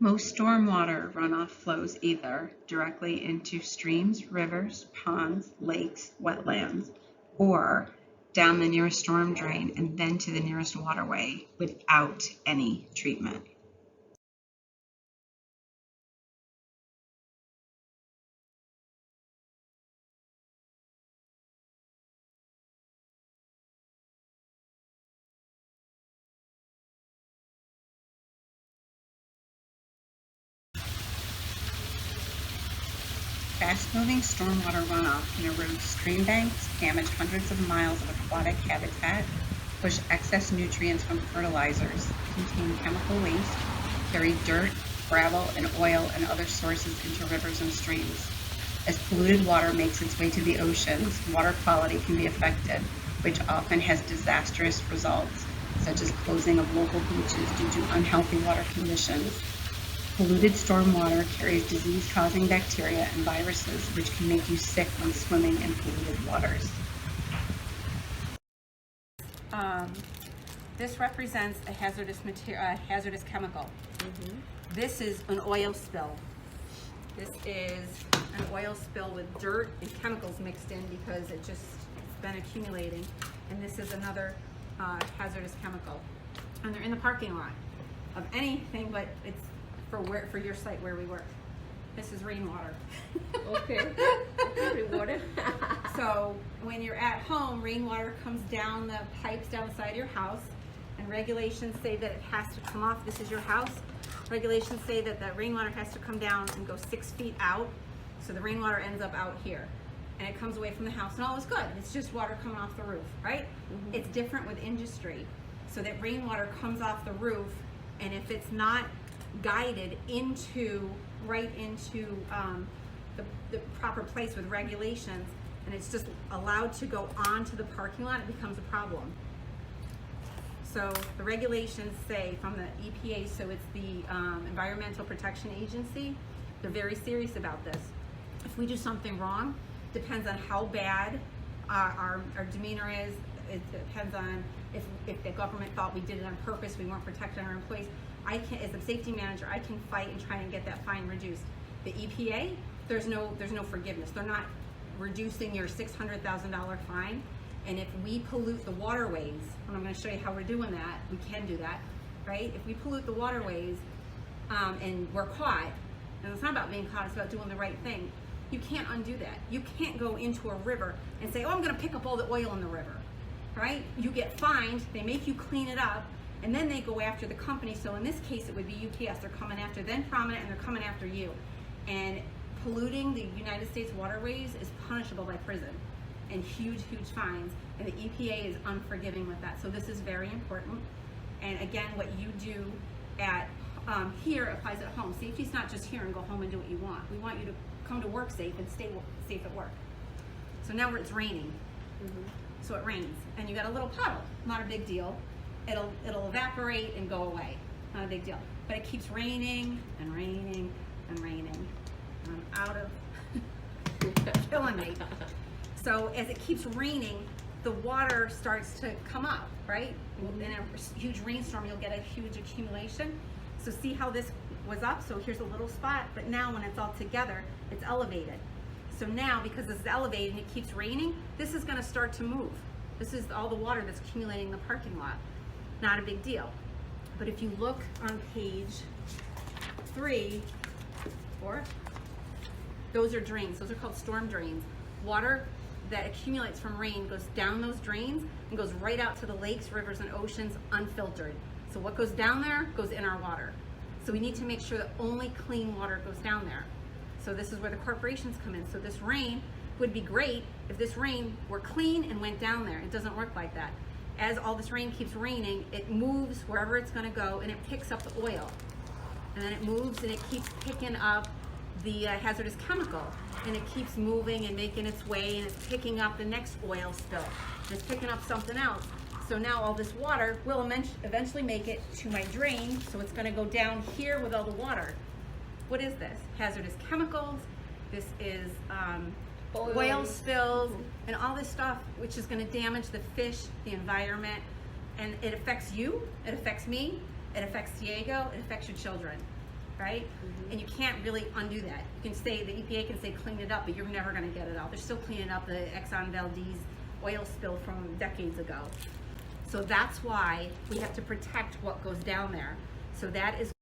Most stormwater runoff flows either directly into streams, rivers, ponds, lakes, wetlands, or down the nearest storm drain and then to the nearest waterway without any treatment. Fast-moving stormwater runoff can erode stream banks, damage hundreds of miles of aquatic habitat, push excess nutrients from fertilizers, contain chemical waste, carry dirt, gravel, and oil and other sources into rivers and streams. As polluted water makes its way to the oceans, water quality can be affected, which often has disastrous results, such as closing of local beaches due to unhealthy water conditions. Polluted stormwater carries disease-causing bacteria and viruses, which can make you sick when swimming in polluted waters. This represents a hazardous chemical. This is an oil spill. This is an oil spill with dirt and chemicals mixed in because it's been accumulating. And this is another hazardous chemical. And they're in the parking lot of anything, but it's for your site where we work. This is rainwater. Okay. Rainwater. So when you're at home, rainwater comes down the pipes down the side of your house, and regulations say that it has to come off. This is your house. Regulations say that the rainwater has to come down and go 6 feet out, so the rainwater ends up out here, and it comes away from the house, and all is good. It's just water coming off the roof, right? It's different with industry, so that rainwater comes off the roof, and if it's not guided right into the proper place with regulations, and it's just allowed to go onto the parking lot, it becomes a problem. So the regulations say from the EPA, so it's the Environmental Protection Agency, they're very serious about this. If we do something wrong, depends on how bad our demeanor is. It depends on if the government thought we did it on purpose, we weren't protecting our employees. I can, as a safety manager, I can fight and try and get that fine reduced. The EPA, there's no forgiveness. They're not reducing your $600,000 fine. And if we pollute the waterways, and I'm going to show you how we're doing that, we can do that, right? If we pollute the waterways and we're caught, and it's not about being caught, it's about doing the right thing, you can't undo that. You can't go into a river and say, oh, I'm going to pick up all the oil in the river, right? You get fined, they make you clean it up, and then they go after the company. So in this case, it would be UPS. They're coming after them, prominent, and they're coming after you. And polluting the United States waterways is punishable by prison and huge, huge fines. And the EPA is unforgiving with that. So this is very important. And again, what you do at here applies at home. Safety is not just here and go home and do what you want. We want you to come to work safe and stay safe at work. So now it's raining. So it rains, and you got a little puddle. Not a big deal. It'll evaporate and go away. Not a big deal. But it keeps raining and raining and raining. And I'm out of killing me. So as it keeps raining, the water starts to come up, right? In a huge rainstorm, you'll get a huge accumulation. So see how this was up? So here's a little spot, but now when it's all together, it's elevated. So now, because this is elevated and it keeps raining, this is gonna start to move. This is all the water that's accumulating in the parking lot. Not a big deal. But if you look on page 3, 4, those are drains. Those are called storm drains. Water that accumulates from rain goes down those drains and goes right out to the lakes, rivers, and oceans unfiltered. So what goes down there goes in our water. So we need to make sure that only clean water goes down there. So this is where the corporations come in. So this rain would be great if this rain were clean and went down there. It doesn't work like that. As all this rain keeps raining, it moves wherever it's gonna go, and it picks up the oil. And then it moves and it keeps picking up the hazardous chemical, and it keeps moving and making its way, and it's picking up the next oil spill. And it's picking up something else. So now all this water will eventually make it to my drain, so it's gonna go down here with all the water. What is this? Hazardous chemicals. This is oil spills and all this stuff, which is going to damage the fish, the environment, and it affects you, it affects me, it affects Diego, it affects your children. right? And you can't really undo that. You can say, the EPA can say clean it up, but you're never gonna get it out. They're still cleaning up the Exxon Valdez oil spill from decades ago. So that's why we have to protect what goes down there. So that is